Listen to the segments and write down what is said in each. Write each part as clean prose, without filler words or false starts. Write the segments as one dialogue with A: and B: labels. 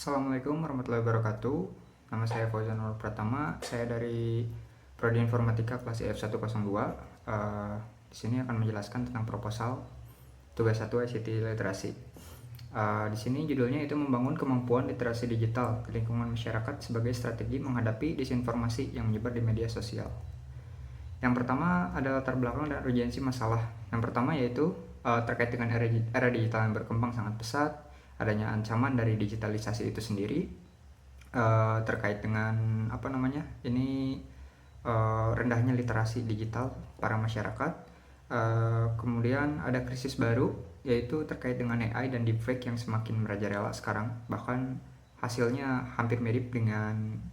A: Assalamualaikum warahmatullahi wabarakatuh. Nama saya Fauzan Nur Pratama. Saya dari Prodi Informatika kelas IF102. Di sini akan menjelaskan tentang proposal tugas 1 ICT literasi. Di sini judulnya itu membangun kemampuan literasi digital di lingkungan masyarakat sebagai strategi menghadapi disinformasi yang menyebar di media sosial. Yang pertama adalah latar belakang dan urgensi masalah. Yang pertama yaitu terkait dengan era digital yang berkembang sangat pesat, adanya ancaman dari digitalisasi itu sendiri, terkait dengan rendahnya literasi digital para masyarakat. Kemudian ada krisis baru yaitu terkait dengan AI dan deepfake yang semakin merajalela sekarang, bahkan hasilnya hampir mirip dengan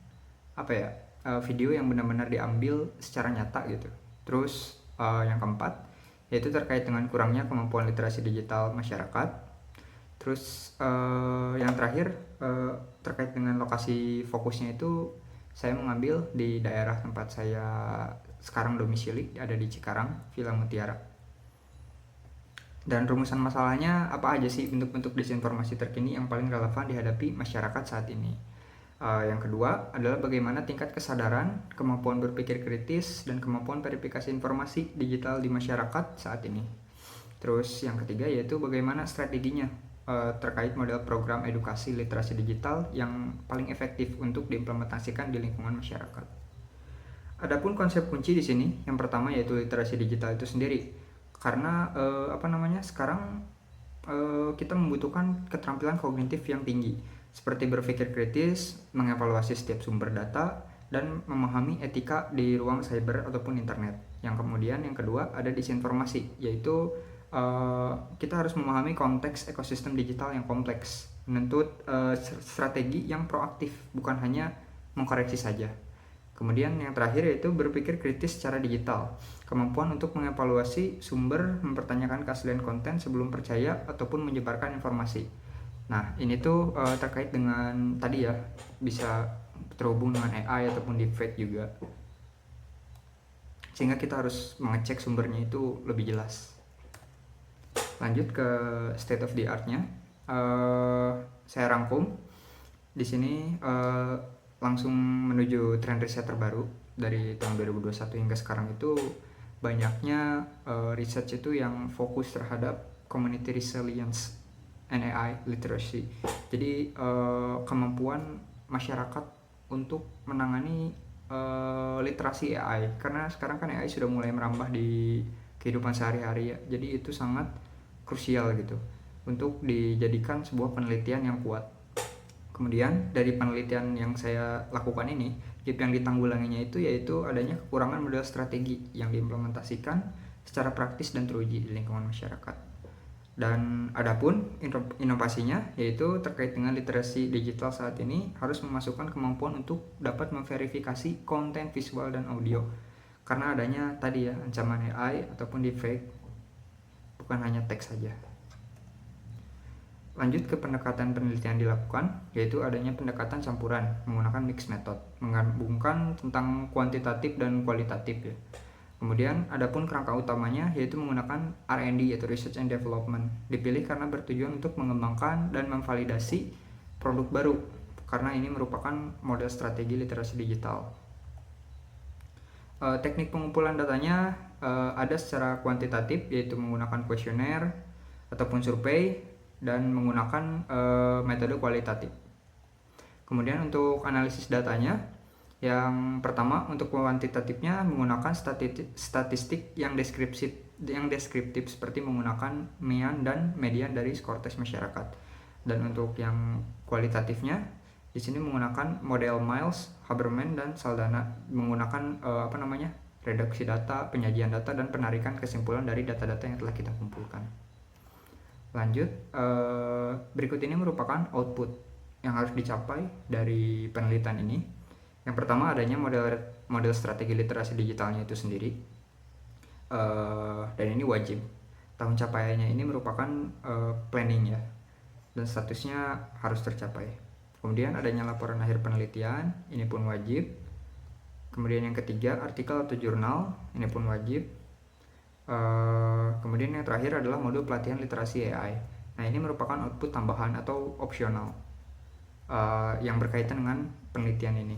A: video yang benar-benar diambil secara nyata gitu. Terus yang keempat yaitu terkait dengan kurangnya kemampuan literasi digital masyarakat. Terus yang terakhir terkait dengan lokasi fokusnya itu saya mengambil di daerah tempat saya sekarang domisili, ada di Cikarang, Villa Mutiara. Dan rumusan masalahnya apa aja sih bentuk-bentuk disinformasi terkini yang paling relevan dihadapi masyarakat saat ini. Yang kedua adalah bagaimana tingkat kesadaran, kemampuan berpikir kritis, dan kemampuan verifikasi informasi digital di masyarakat saat ini. Terus yang ketiga yaitu bagaimana strateginya terkait model program edukasi literasi digital yang paling efektif untuk diimplementasikan di lingkungan masyarakat. Adapun konsep kunci di sini, yang pertama yaitu literasi digital itu sendiri, karena sekarang kita membutuhkan keterampilan kognitif yang tinggi, seperti berpikir kritis, mengevaluasi setiap sumber data, dan memahami etika di ruang cyber ataupun internet. Yang kemudian yang kedua ada disinformasi, yaitu kita harus memahami konteks ekosistem digital yang kompleks, menuntut strategi yang proaktif, bukan hanya mengkoreksi saja. Kemudian yang terakhir yaitu berpikir kritis secara digital, kemampuan untuk mengevaluasi sumber, mempertanyakan keaslian konten sebelum percaya ataupun menyebarkan informasi. Nah ini tuh terkait dengan tadi ya, bisa terhubung dengan AI ataupun deepfake juga, sehingga kita harus mengecek sumbernya itu lebih jelas. Lanjut ke state of the art-nya, saya rangkum di sini langsung menuju tren riset terbaru dari tahun 2021 hingga sekarang. Itu banyaknya research itu yang fokus terhadap community resilience and AI literacy. Jadi kemampuan masyarakat untuk menangani literasi AI, karena sekarang kan AI sudah mulai merambah di kehidupan sehari-hari ya. Jadi itu sangat krusial gitu untuk dijadikan sebuah penelitian yang kuat. Kemudian dari penelitian yang saya lakukan ini, yang ditanggulanginya itu yaitu adanya kekurangan model strategi yang diimplementasikan secara praktis dan teruji di lingkungan masyarakat. Dan adapun inovasinya yaitu terkait dengan literasi digital saat ini harus memasukkan kemampuan untuk dapat memverifikasi konten visual dan audio, karena adanya tadi ya ancaman AI ataupun deepfake, bukan hanya teks saja. Lanjut ke pendekatan penelitian dilakukan, yaitu adanya pendekatan campuran menggunakan mixed method, menggabungkan tentang kuantitatif dan kualitatif ya. Kemudian adapun kerangka utamanya yaitu menggunakan R&D yaitu Research and Development. Dipilih karena bertujuan untuk mengembangkan dan memvalidasi produk baru, karena ini merupakan model strategi literasi digital. Teknik pengumpulan datanya ada secara kuantitatif, yaitu menggunakan kuesioner ataupun survei, dan menggunakan metode kualitatif. Kemudian untuk analisis datanya, yang pertama untuk kuantitatifnya menggunakan statistik yang deskriptif seperti menggunakan mean dan median dari skor tes masyarakat. Dan untuk yang kualitatifnya di sini menggunakan model Miles, Habermas, dan Saldana, menggunakan redaksi data, penyajian data, dan penarikan kesimpulan dari data-data yang telah kita kumpulkan. Lanjut, berikut ini merupakan output yang harus dicapai dari penelitian ini. Yang pertama adanya model strategi literasi digitalnya itu sendiri, dan ini wajib. Tahun capaiannya ini merupakan planning ya, dan statusnya harus tercapai. Kemudian adanya laporan akhir penelitian, ini pun wajib. Kemudian yang ketiga artikel atau jurnal, ini pun wajib. Kemudian yang terakhir adalah modul pelatihan literasi AI. Nah ini merupakan output tambahan atau opsional. yang berkaitan dengan penelitian ini.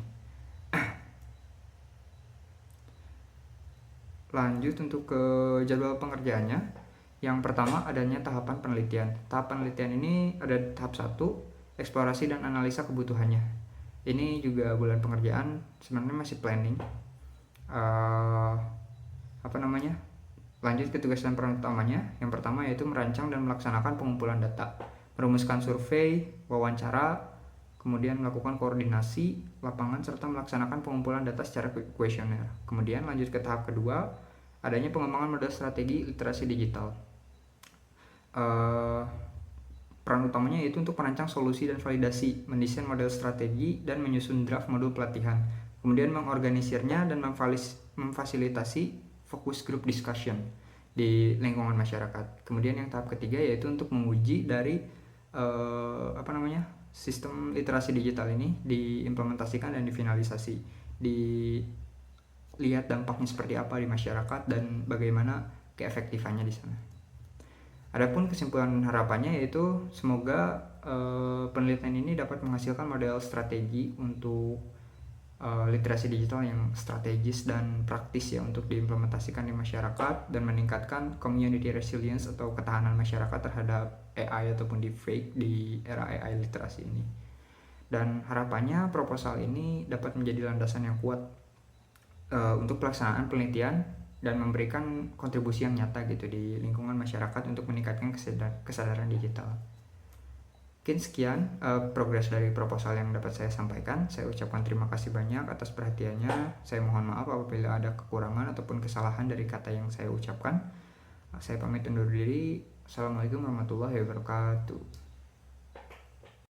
A: Lanjut untuk ke jadwal pengerjaannya. Yang pertama adanya tahapan penelitian. Tahap penelitian ini ada tahap 1, eksplorasi dan analisa kebutuhannya. Ini juga bulan pengerjaan, sebenarnya masih planning. Lanjut ke tugas dan peran utamanya. Yang pertama yaitu merancang dan melaksanakan pengumpulan data, merumuskan survei, wawancara, kemudian melakukan koordinasi lapangan serta melaksanakan pengumpulan data secara kuesioner. Kemudian lanjut ke tahap kedua, adanya pengembangan model strategi literasi digital. Peran utamanya yaitu untuk merancang solusi dan validasi, mendesain model strategi, dan menyusun draft modul pelatihan. Kemudian mengorganisirnya dan memfasilitasi focus group discussion di lingkungan masyarakat. Kemudian yang tahap ketiga yaitu untuk menguji dari sistem literasi digital ini diimplementasikan dan difinalisasi, dilihat dampaknya seperti apa di masyarakat dan bagaimana keefektifannya di sana. Adapun kesimpulan harapannya yaitu semoga penelitian ini dapat menghasilkan model strategi untuk literasi digital yang strategis dan praktis ya untuk diimplementasikan di masyarakat dan meningkatkan community resilience atau ketahanan masyarakat terhadap AI ataupun deepfake di era AI literasi ini. Dan harapannya proposal ini dapat menjadi landasan yang kuat untuk pelaksanaan penelitian dan memberikan kontribusi yang nyata gitu di lingkungan masyarakat untuk meningkatkan kesadaran digital. Mungkin sekian progres dari proposal yang dapat saya sampaikan. Saya ucapkan terima kasih banyak atas perhatiannya. Saya mohon maaf apabila ada kekurangan ataupun kesalahan dari kata yang saya ucapkan. Saya pamit undur diri. Assalamualaikum warahmatullahi wabarakatuh.